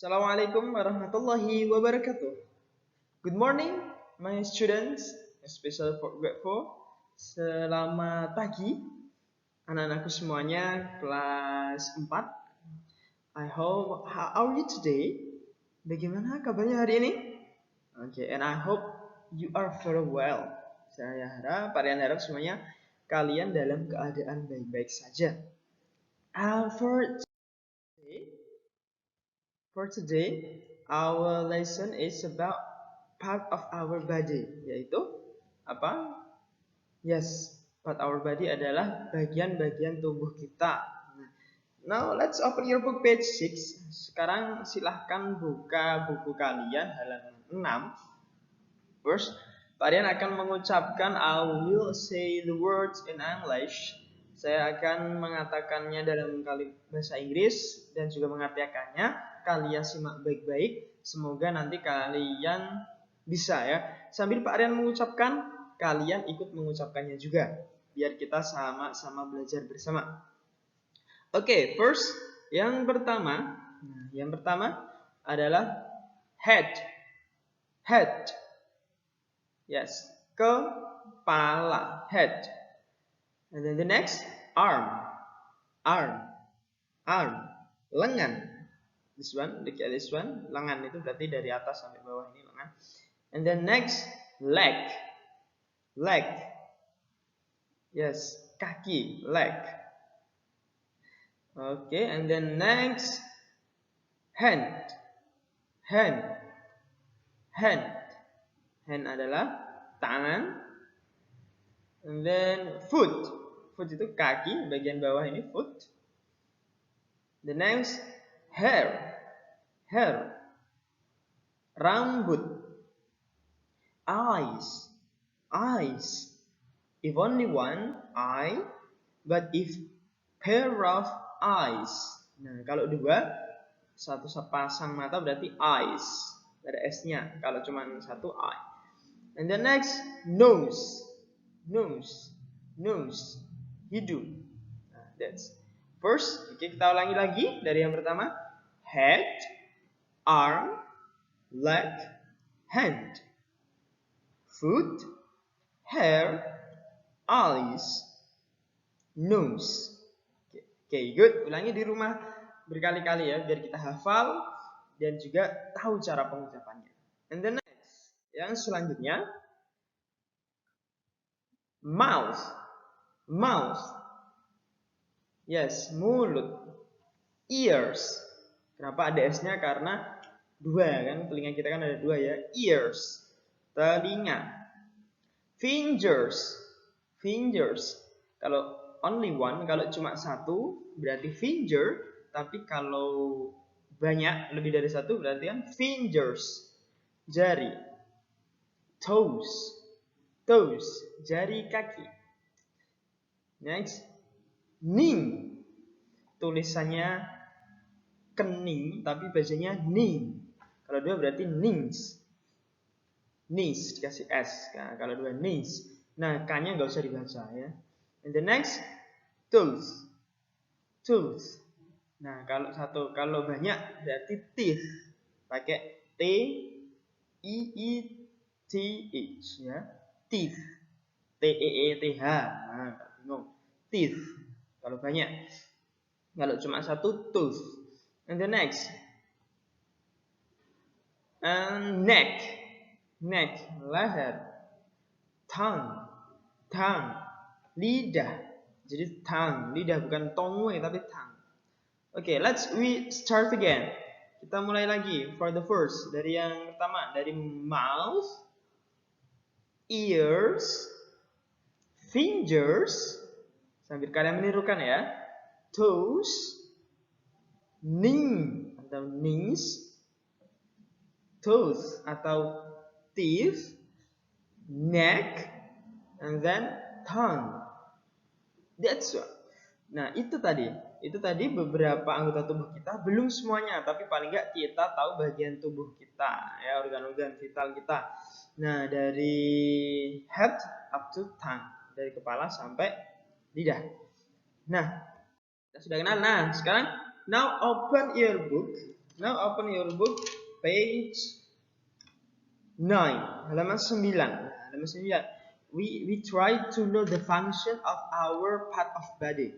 Assalamualaikum warahmatullahi wabarakatuh. Good morning, my students, especially for grade 4. Selamat pagi, anak-anakku semuanya kelas 4. I hope, how are you today? Bagaimana kabarnya hari ini? Okay, and I hope you are very well. Saya harap semuanya kalian dalam keadaan baik-baik saja. For today, our lesson is about part of our body, yaitu apa? Yes, part our body adalah bagian-bagian tubuh kita. Now let's open your book page 6. Sekarang silahkan buka buku kalian halaman 6. First, kalian akan mengucapkan I will say the words in English. Saya akan mengatakannya dalam bahasa Inggris dan juga mengartikannya. Kalian simak baik-baik. Semoga nanti kalian bisa ya. Sambil Pak Aryan mengucapkan, kalian ikut mengucapkannya juga. Biar kita sama-sama belajar bersama. Oke, first yang pertama adalah head. Head. Yes, kepala, head. And then the next, arm. Lengan. This one, look at this one. Lengan itu berarti dari atas sampai bawah ini lengan. And then next, leg. Yes, kaki, leg. Okay, and then next, hand. Hand adalah tangan. And then foot itu kaki, bagian bawah ini foot. The next, hair. Rambut. Eyes. If only one eye, but if pair of eyes. Nah, kalau dua, satu sepasang mata berarti eyes. Ada S-nya. Kalau cuma satu eye. And the next, nose. Hidung. Nah, that's first. Oke, kita ulangi lagi dari yang pertama. Head, arm, leg, hand, foot, hair, eyes, nose. Oke, good. Ulangi di rumah berkali-kali ya, biar kita hafal dan juga tahu cara pengucapannya. And the next, yang selanjutnya, mouth. Yes, mulut. Ears. Kenapa ada S-nya? Karena dua kan, telinga kita kan ada dua ya. Ears, telinga. Fingers. Kalau only one, kalau cuma satu berarti finger, tapi kalau banyak lebih dari satu berarti kan fingers. Jari. Toes, jari kaki. Next, knee. Tulisannya kening, tapi bacanya knee. Kalau dua berarti knees dikasih S. Nah, kalau dua knees. Nah, K-nya nggak usah dibaca ya. And the next, tooth. Nah, kalau banyak berarti teeth. Pakai T I I T H ya. Teeth. T E E T H. Nah, bingung. Teeth. Kalau banyak. Kalau cuma satu, tooth. And the next, neck, leher. Tongue, lidah. Jadi tongue, lidah bukan tongue tapi tongue. Okay, we start again. Kita mulai lagi for the first. Dari yang pertama, dari mouth, ears, fingers, sambil kalian menirukan ya. Toes, knee atau knees, tooth atau teeth, neck, and then tongue. That's all. Nah, itu tadi beberapa anggota tubuh kita, belum semuanya, tapi paling nggak kita tahu bagian tubuh kita, ya, organ-organ vital kita. Nah, dari head up to tongue, dari kepala sampai lidah. Nah, kita sudah kenal. Nah, sekarang now open your book. Now open your book, page 9, halaman 9. Halaman 9. We try to know the function of our part of body.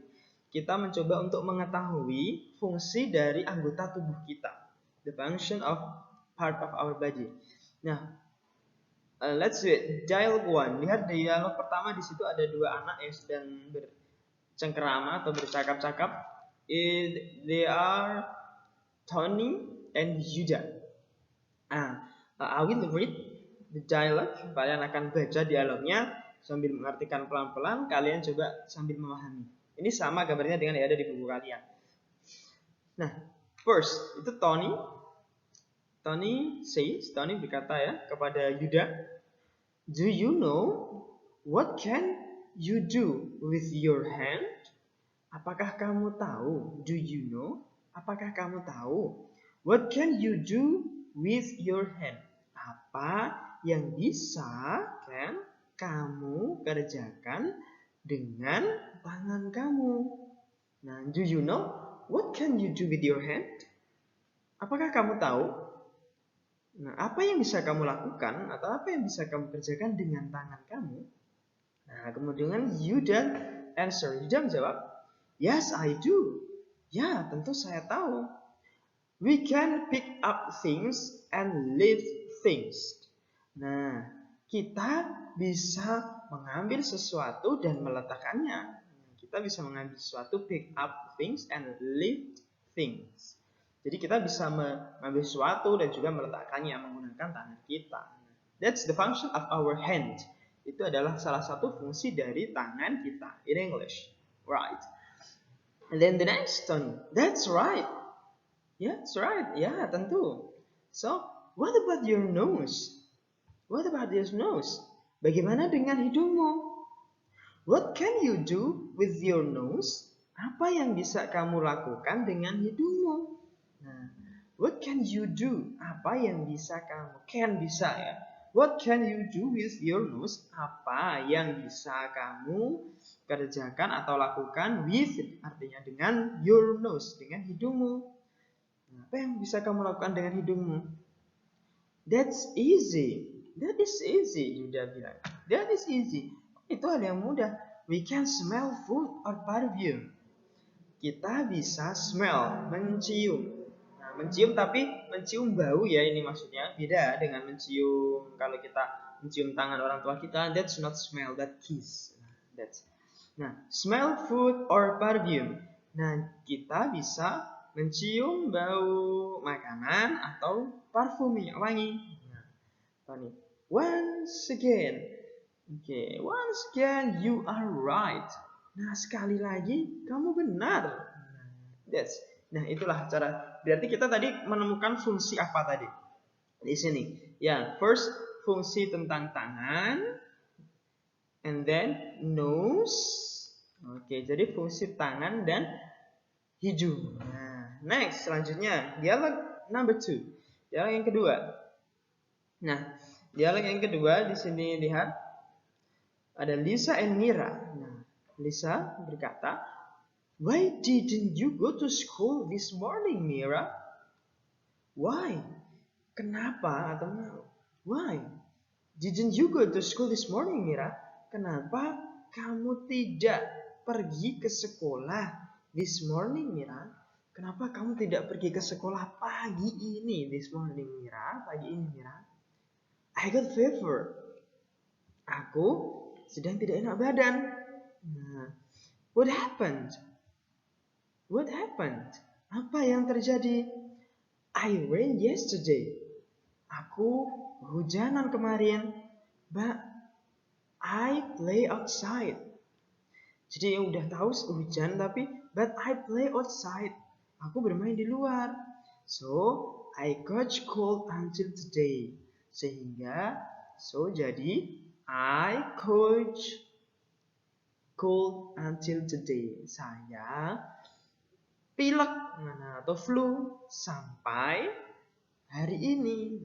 Kita mencoba untuk mengetahui fungsi dari anggota tubuh kita. The function of part of our body. Nah, let's do it. Dialog 1. Lihat dialog pertama, di situ ada dua anak yang sedang bercengkerama atau bercakap-cakap. They are Tony and Yuda. I will read the dialogue. Kalian akan baca dialognya sambil mengartikan pelan-pelan. Kalian coba sambil memahami. Ini sama gambarnya dengan yang ada di buku kalian. Nah, first itu Tony berkata ya kepada Yuda, do you know what can you do with your hand? Apakah kamu tahu? Do you know? Apakah kamu tahu? What can you do with your hand? Apa yang bisa kan kamu kerjakan dengan tangan kamu? Nah, do you know what can you do with your hand? Apakah kamu tahu? Nah, apa yang bisa kamu lakukan atau apa yang bisa kamu kerjakan dengan tangan kamu? Nah, kemudian Yuda menjawab, yes, I do. Ya, tentu saya tahu. We can pick up things and lift things. Nah, kita bisa mengambil sesuatu dan meletakkannya. Kita bisa mengambil sesuatu, pick up things and lift things. Jadi kita bisa mengambil sesuatu dan juga meletakkannya menggunakan tangan kita. That's the function of our hand. Itu adalah salah satu fungsi dari tangan kita. In English, right? And then the next one, that's right. Yeah, that's right. Ya, tentu. So, what about your nose? What about your nose? Bagaimana dengan hidungmu? What can you do with your nose? Apa yang bisa kamu lakukan dengan hidungmu? Nah, what can you do? Apa yang bisa kamu? Can bisa ya. What can you do with your nose? Apa yang bisa kamu kerjakan atau lakukan with, artinya dengan your nose, dengan hidungmu. Apa yang bisa kamu lakukan dengan hidungmu? That's easy. That is easy, Yuda bilang. That is easy. Itu hal yang mudah. We can smell food or perfume. Kita bisa smell, mencium. Nah, mencium tapi mencium bau ya, ini maksudnya. Beda dengan mencium kalau kita mencium tangan orang tua kita. That's not smell, that kiss. Nah, smell food or perfume. Nah, kita bisa mencium bau makanan atau parfum minyak wangi. Nah, once again. Once again you are right. Nah, sekali lagi kamu benar. Nah, itulah cara. Berarti kita tadi menemukan fungsi apa tadi? Di sini. Ya, first fungsi tentang tangan. And then nose. Jadi fungsi tangan dan hidung. Nah, next selanjutnya dialog number 2. Dialog yang kedua. Nah, dialog yang kedua di sini lihat ada Lisa and Mira. Nah, Lisa berkata, why didn't you go to school this morning, Mira? Why? Kenapa atau why didn't you go to school this morning, Mira? Kenapa kamu tidak pergi ke sekolah this morning, Mira? Kenapa kamu tidak pergi ke sekolah pagi ini, this morning, Mira? Pagi ini, Mira. I got fever. Aku sedang tidak enak badan. Nah, what happened? What happened? Apa yang terjadi? I rained yesterday. Aku hujanan kemarin. But I play outside. Jadi udah tahu hujan tapi but I play outside. Aku bermain di luar. So I catch cold until today. Sehingga jadi I catch cold until today. Saya pilek atau flu sampai hari ini.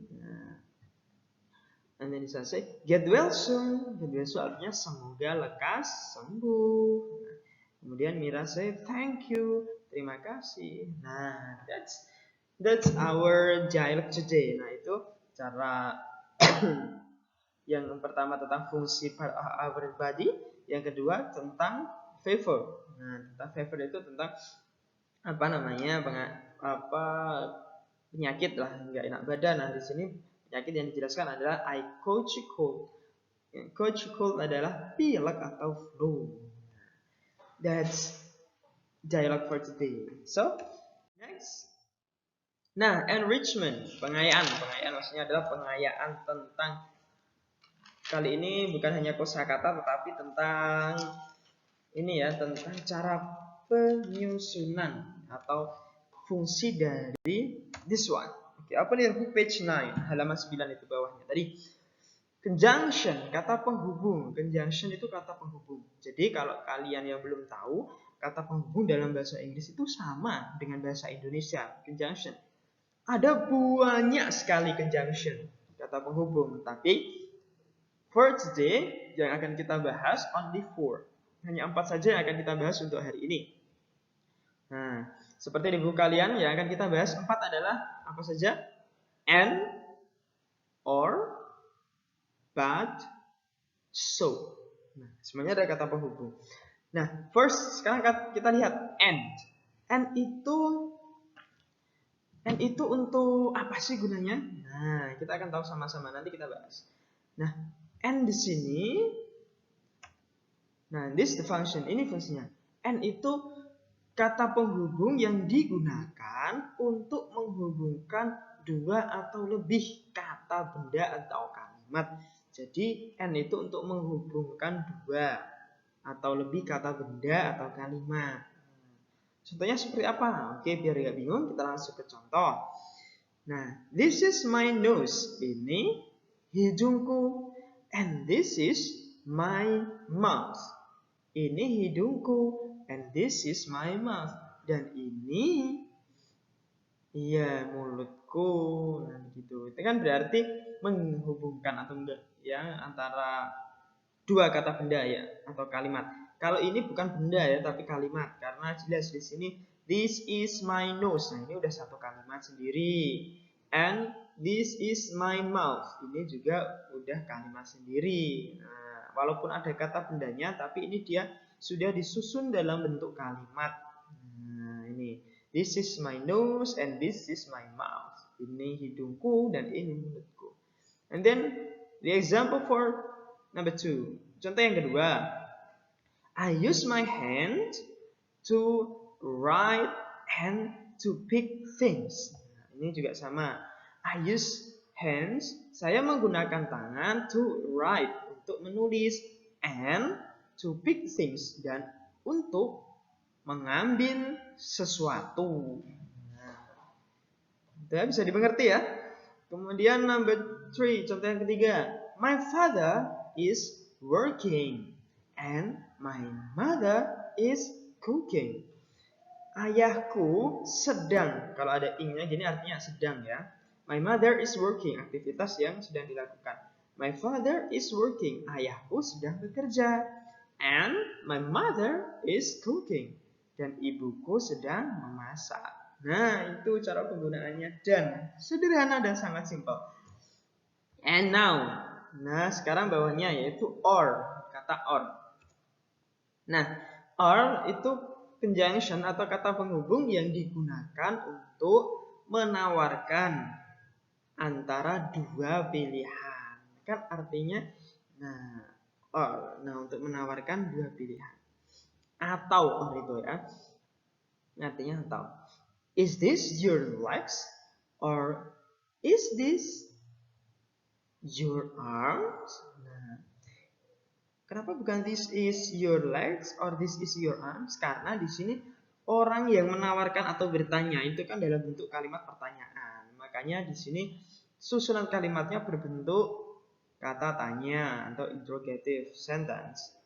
And then Lisa say, get well soon. Get well soon artinya semoga lekas sembuh. Kemudian Mira say, thank you. Terima kasih. Nah, That's our dialogue today. Nah, itu cara yang pertama tentang fungsi part of our body, yang kedua tentang fever. Nah, tentang fever itu tentang apa namanya penyakit lah, nggak enak badan. Nah, di sini penyakit yang dijelaskan adalah I caught cold. Caught cold adalah pilek atau flu. That's dialogue for today. So, next. Nah, enrichment, pengayaan. Pengayaan maksudnya adalah pengayaan tentang, kali ini bukan hanya kosakata tetapi tentang ini ya, tentang cara penyusunan atau fungsi dari this one. Oke, apa nih page 9, halaman 9 itu bawahnya. Tadi conjunction, kata penghubung. Conjunction itu kata penghubung. Jadi kalau kalian yang belum tahu, kata penghubung dalam bahasa Inggris itu sama dengan bahasa Indonesia, conjunction. Ada banyak sekali conjunction, kata penghubung, tapi for today yang akan kita bahas only 4. Hanya 4 saja yang akan kita bahas untuk hari ini. Nah, seperti di buku kalian yang akan kita bahas 4 adalah apa saja? And, or, but, so. Nah, semuanya ada kata penghubung. Nah, first sekarang kita lihat and. And itu untuk apa sih gunanya? Nah, kita akan tahu sama-sama, nanti kita bahas. Nah, and di sini, nah this the function, ini fungsinya. And itu kata penghubung yang digunakan untuk menghubungkan dua atau lebih kata, benda atau kalimat. Jadi and itu untuk menghubungkan dua atau lebih kata, benda atau kalimat. Contohnya seperti apa? Oke, biar gak bingung, kita langsung ke contoh. Nah, this is my nose. Ini hidungku. And this is my mouth. Ini hidungku. And this is my mouth. Dan ini mulutku. Nah, gitu. Itu kan berarti menghubungkan atau enggak ya antara dua kata benda ya atau kalimat. Kalau ini bukan benda ya tapi kalimat, karena jelas di sini this is my nose. Nah, ini udah satu kalimat sendiri. And this is my mouth. Ini juga udah kalimat sendiri. Nah, walaupun ada kata bendanya tapi ini dia sudah disusun dalam bentuk kalimat. Nah, ini this is my nose and this is my mouth. Ini hidungku dan ini mulutku. And then the example for number 2. Contoh yang kedua. I use my hand to write and to pick things. Nah, ini juga sama. I use hands, saya menggunakan tangan to write, untuk menulis, and to pick things, dan untuk mengambil sesuatu. Nah, bisa dimengerti ya. Kemudian number 3, contoh yang ketiga. My father is working and my mother is cooking. Ayahku sedang, kalau ada ing-nya jadi artinya sedang ya. My mother is working, aktivitas yang sedang dilakukan. My father is working, ayahku sedang bekerja. And my mother is cooking, dan ibuku sedang memasak. Nah, itu cara penggunaannya, dan sederhana dan sangat simpel. And now, nah sekarang bawahnya yaitu or, kata or. Nah, or itu conjunction atau kata penghubung yang digunakan untuk menawarkan antara dua pilihan. Kan artinya or. Nah, untuk menawarkan dua pilihan. Atau or itu ya. Artinya atau. Is this your legs or is this your arms? Nah, kenapa bukan this is your legs or this is your arms? Karena di sini orang yang menawarkan atau bertanya itu kan dalam bentuk kalimat pertanyaan. Makanya di sini susunan kalimatnya berbentuk kata tanya atau interrogative sentence.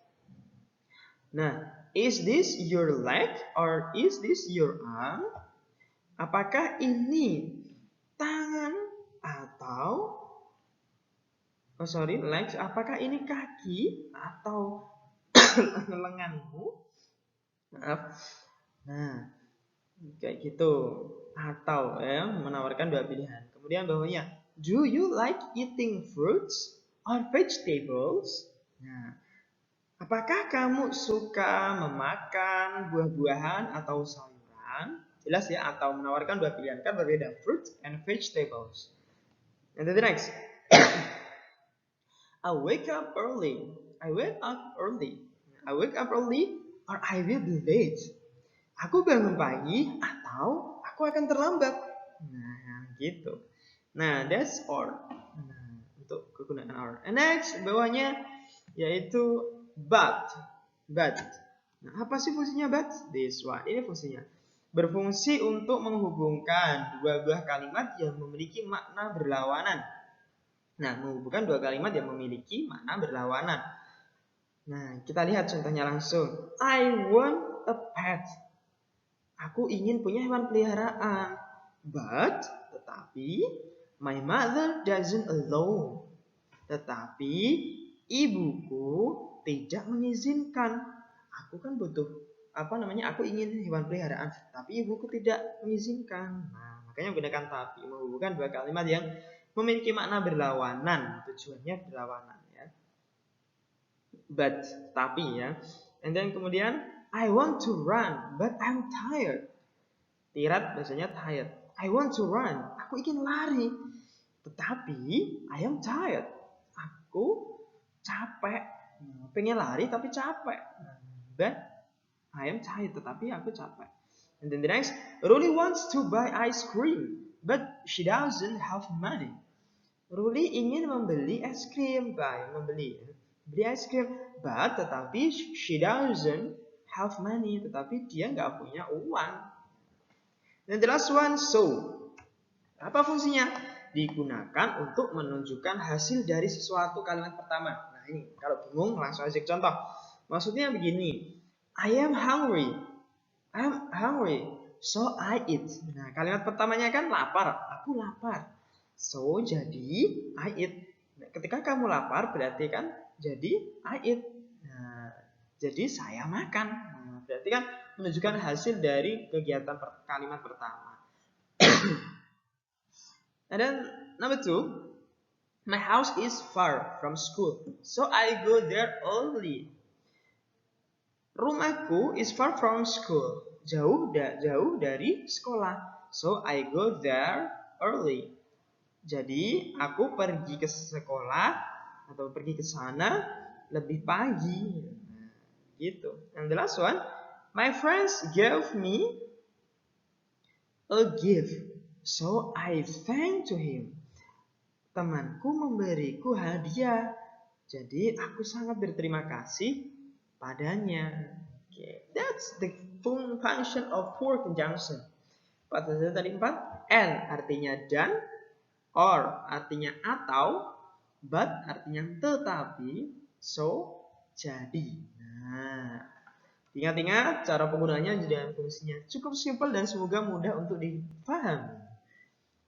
Nah, is this your leg or is this your arm? Apakah ini tangan atau legs, apakah ini kaki atau lenganmu? Maaf. Nah, Kayak gitu. Atau ya, menawarkan dua pilihan. Kemudian bawahnya, do you like eating fruits or vegetables? Nah, apakah kamu suka memakan buah-buahan atau sayuran? Jelas ya, atau menawarkan dua pilihan, kan berbeda, fruits and vegetables. And then the next, I wake up early. I wake up early. I wake up early or I will be late. Aku bangun pagi atau aku akan terlambat. Nah, gitu. Nah, that's all. Nah, untuk kegunaan or. And next, bawahnya yaitu but. But. Nah, apa sih fungsinya but? This one. Ini fungsinya. Berfungsi untuk menghubungkan dua buah kalimat yang memiliki makna berlawanan. Nah, menghubungkan dua kalimat yang memiliki makna berlawanan. Nah, kita lihat contohnya langsung. I want a pet. Aku ingin punya hewan peliharaan. But, tetapi, my mother doesn't allow. Tetapi, ibuku tidak mengizinkan. Aku kan butuh, aku ingin hewan peliharaan. Tapi ibuku tidak mengizinkan. Nah, makanya gunakan tapi. Menghubungkan dua kalimat yang memiliki makna berlawanan. Tujuannya berlawanan. Ya. But, tapi ya. And then kemudian, I want to run, but I'm tired. Tired biasanya tired. I want to run. Aku ingin lari. Tetapi I am tired. Aku capek. Pengen lari tapi capek. But I am tired. Tetapi aku capek. And then the next, Ruli wants to buy ice cream, but she doesn't have money. Ruli ingin membeli es krim, beli es krim, but tetapi she doesn't have money. Tetapi dia nggak punya uang. Dan the last one, so. Apa fungsinya? Digunakan untuk menunjukkan hasil dari sesuatu kalimat pertama. Nah ini, kalau bingung langsung aja contoh. Maksudnya begini, I am hungry. I'm hungry, so I eat. Nah kalimat pertamanya kan lapar, aku lapar. So jadi I eat. Nah, ketika kamu lapar berarti kan jadi I eat. Nah, jadi saya makan. Nah, berarti kan menunjukkan hasil dari kegiatan kalimat pertama. And then number 2, my house is far from school, so I go there early. Rumahku is far from school, jauh dari sekolah, so I go there early. Jadi aku pergi ke sekolah atau pergi ke sana lebih pagi. Nah, gitu. And the last one, my friends gave me a gift, so I thank to him. Temanku memberiku hadiah, jadi aku sangat berterima kasih padanya. Okay. That's the function of for conjunction. Pada tadi 4, and artinya dan, or artinya atau, but artinya tetapi, so jadi. Nah, ingat-ingat cara penggunaannya dan fungsinya cukup simpel dan semoga mudah untuk dipahami.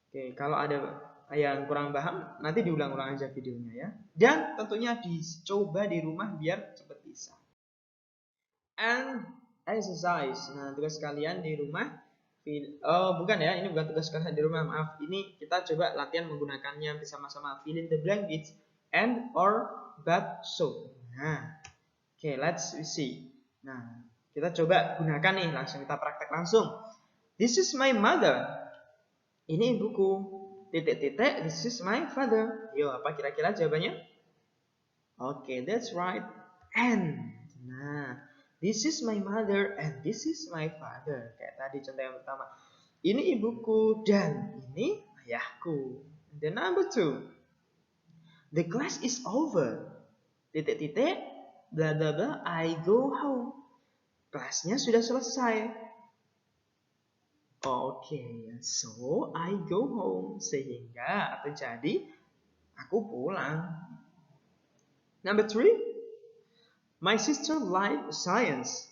Oke, kalau ada yang kurang paham, nanti diulang-ulang aja videonya ya. Dan tentunya dicoba di rumah biar cepat bisa. And exercise. Nah, tugas kalian di rumah. Oh, bukan ya, ini bukan tugas kalian di rumah, maaf. Ini kita coba latihan menggunakannya bersama-sama. Fill in the blank and or but so. Nah, oke, let's see. Nah, kita coba gunakan nih, langsung kita praktek langsung. This is my mother. Ini ibuku. Titik-titik, this is my father. Yo, apa kira-kira jawabannya? Oke, that's right. And, nah, this is my mother and this is my father. Kayak tadi contoh yang pertama. Ini ibuku dan ini ayahku. The number 2. The class is over. Titik-titik, bla bla bla, I go home. Kelasnya sudah selesai. Oke, so I go home. Sehingga atau jadi aku pulang. Number 3, my sister likes science.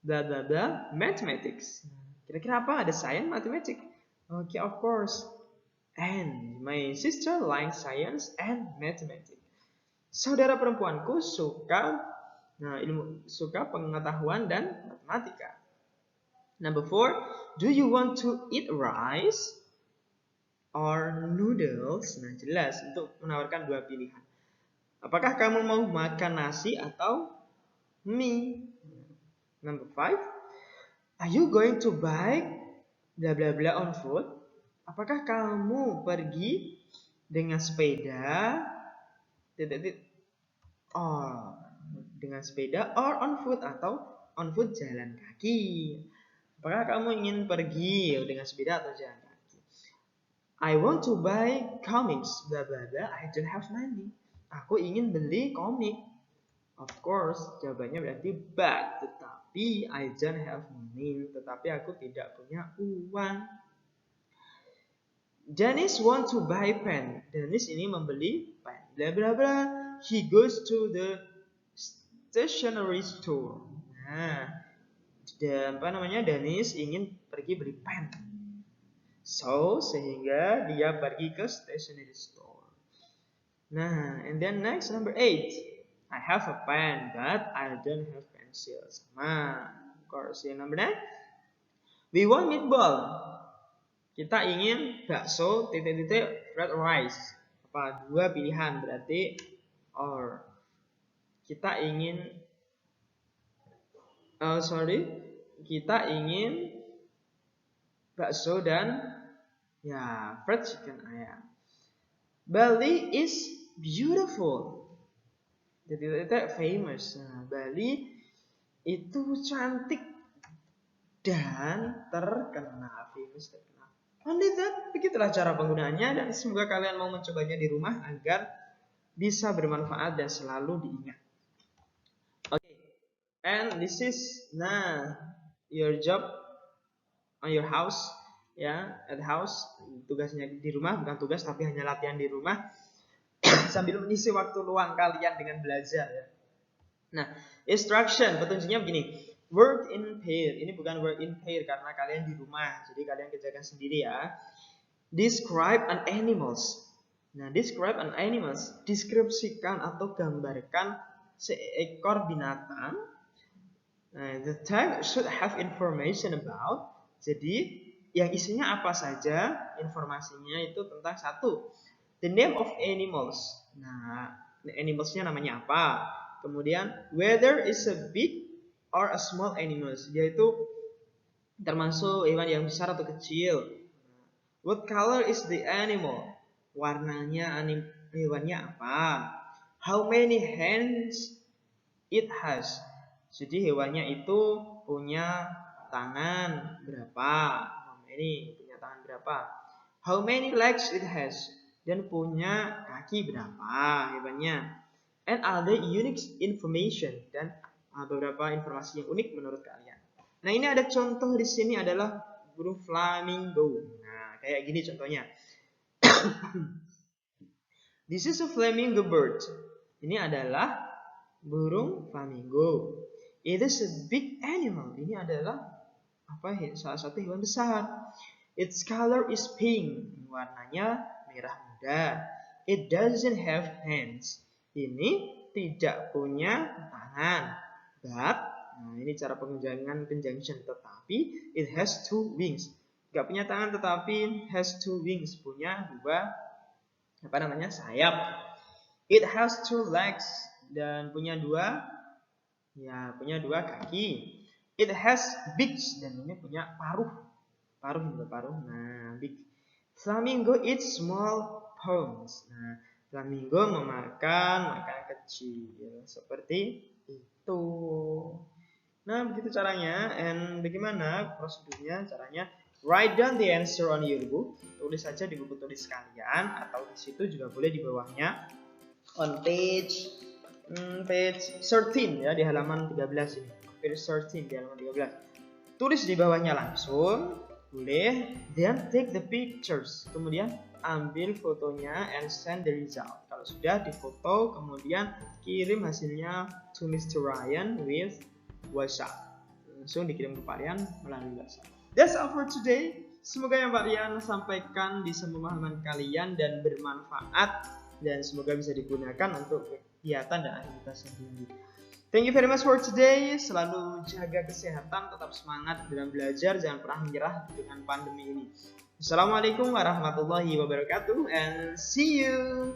Blah blah blah, mathematics. Kira-kira apa? Ada science, mathematics. Okay, of course. And my sister likes science and mathematics. Saudara perempuanku suka pengetahuan dan matematika. Number 4, do you want to eat rice or noodles? Nah, jelas untuk menawarkan dua pilihan. Apakah kamu mau makan nasi atau mie? Number 5, are you going to buy bla bla bla on foot? Apakah kamu pergi dengan sepeda or dengan sepeda or on foot atau on foot jalan kaki? Apakah kamu ingin pergi dengan sepeda atau jalan kaki? I want to buy comics bla bla bla, I don't have money. Aku ingin beli komik. Of course, jawabannya berarti but, tetapi I don't have money, tetapi aku tidak punya uang. Dennis want to buy pen. Dennis ini membeli pen. Bla bla bla. He goes to the stationery store. Nah, Dennis ingin pergi beli pen. So, sehingga dia pergi ke stationery store. Nah, and then next number 8. I have a pen, but I don't have pencil. Sama. Of course, number 9. We want meatball. Kita ingin bakso fried rice. Apa? Dua pilihan berarti or. Kita ingin kita ingin bakso dan fried chicken ayam. Bali is beautiful. Famous. Nah, Bali itu cantik dan terkenal. Famous, terkenal. Only that, begitulah cara penggunaannya dan semoga kalian mau mencobanya di rumah agar bisa bermanfaat dan selalu diingat. Okay, and this is your job on your house, at house. Tugasnya di rumah, bukan tugas tapi hanya latihan di rumah. Sambil mengisi waktu luang kalian dengan belajar ya. Nah, instruction, petunjuknya begini. Word in pair. Ini bukan word in pair karena kalian di rumah. Jadi kalian kerjakan sendiri ya. Describe an animals. Nah, describe an animals. Deskripsikan atau gambarkan seekor binatang. Nah, the text should have information about. Jadi, yang isinya apa saja? Informasinya itu tentang satu. The name of animals. Nah, animalsnya namanya apa? Kemudian, whether is a big or a small animals. Yaitu termasuk hewan yang besar atau kecil. What color is the animal? Warnanya hewannya apa? How many hands it has? Jadi hewannya itu punya tangan berapa? Punya tangan berapa? How many legs it has? Dan punya kaki berapa hewannya. And other unique information, dan beberapa informasi yang unik menurut kalian. Nah, ini ada contoh di sini adalah burung flamingo. Nah, kayak gini contohnya. This is a flamingo bird. Ini adalah burung flamingo. It is a big animal. Ini adalah salah satu hewan besar. Its color is pink. Warnanya merah muda. It doesn't have hands. Ini tidak punya tangan. But, ini cara pengunjangan conjunction. Tetapi, it has 2 wings. Gak punya tangan tetapi has 2 wings. Punya 2 sayap. It has 2 legs. Dan punya 2 kaki. It has beaks. Dan ini punya paruh. Nah, big. Flamingo eats small prawns. Nah, flamingo memakan makanan kecil. Seperti itu. Nah, begitu caranya. And bagaimana prosedurnya? Caranya, write down the answer on your book. Tulis saja di buku tulis kalian. Atau di situ juga boleh di bawahnya. On page 13 ya, di halaman 13 ini. Page 13 di halaman 13. Tulis di bawahnya langsung. Boleh. Then take the pictures. Kemudian ambil fotonya and send the result. Kalau sudah difoto, kemudian kirim hasilnya to Mr. Ryan with WhatsApp. Langsung dikirim ke Pak Rian melalui WhatsApp. That's all for today. Semoga yang Pak Rian sampaikan bisa memahami kalian dan bermanfaat, dan semoga bisa digunakan untuk kegiatan dan aktivitas sehari-hari. Thank you very much for today. Selalu jaga kesehatan, tetap semangat dalam belajar, jangan pernah menyerah dengan pandemi ini. Assalamualaikum warahmatullahi wabarakatuh and see you.